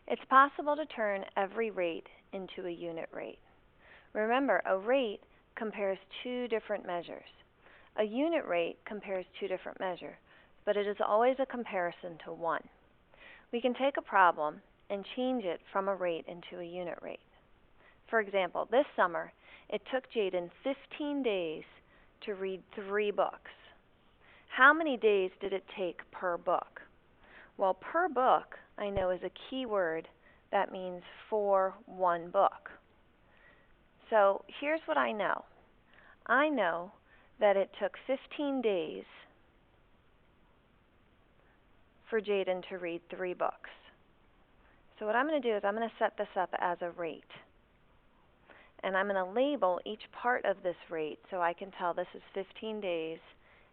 It's possible to turn every rate into a unit rate. Remember, a rate compares two different measures. A unit rate compares two different measures, but it is always a comparison to one. We can take a problem and change it from a rate into a unit rate. For example, this summer, it took Jaden 15 days to read 3 books. How many days did it take per book? Well, per book, I know, is a key word that means for one book. So here's what I know. I know that it took 15 days for Jaden to read 3 books. So what I'm going to do is I'm going to set this up as a rate. And I'm going to label each part of this rate so I can tell this is 15 days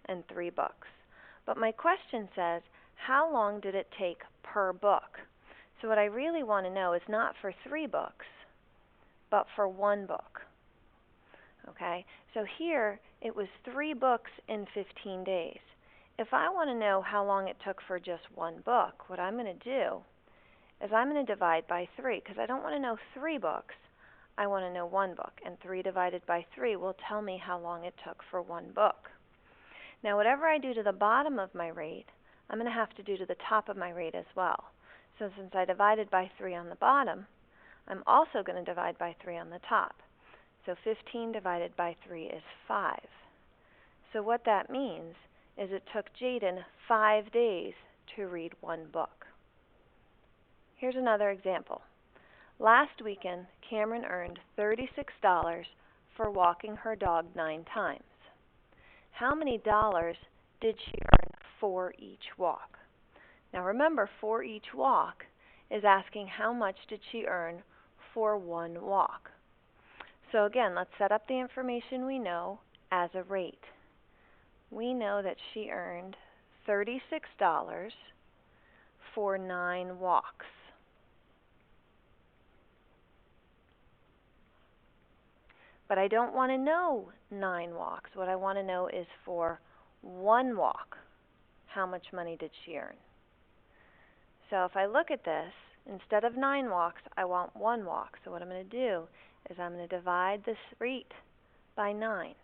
and 3 books. But my question says, how long did it take per book? So what I really want to know is not for 3 books, but for 1 book. Okay, so here it was 3 books in 15 days. If I want to know how long it took for just 1 book, what I'm going to do is I'm going to divide by 3, because I don't want to know 3 books. I want to know 1 book, and 3 divided by 3 will tell me how long it took for 1 book. Now whatever I do to the bottom of my rate, I'm going to have to do to the top of my rate as well. So since I divided by 3 on the bottom, I'm also going to divide by 3 on the top. So 15 divided by 3 is 5. So what that means is it took Jaden 5 days to read 1 book. Here's another example. Last weekend, Cameron earned $36 for walking her dog 9 times. How many dollars did she earn for each walk? Now remember, for each walk is asking how much did she earn for 1 walk. So again, let's set up the information we know as a rate. We know that she earned $36 for 9 walks. But I don't want to know 9 walks. What I want to know is for 1 walk, how much money did she earn? So if I look at this, instead of 9 walks, I want 1 walk. So what I'm going to do is I'm going to divide this rate by 9.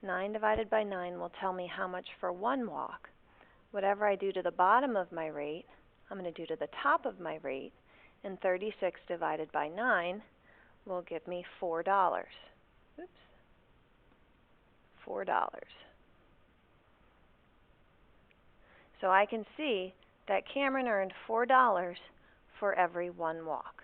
9 divided by 9 will tell me how much for 1 walk. Whatever I do to the bottom of my rate, I'm going to do to the top of my rate, and 36 divided by 9 will give me $4. Oops. $4. So I can see that Cameron earned $4 for every 1 walk.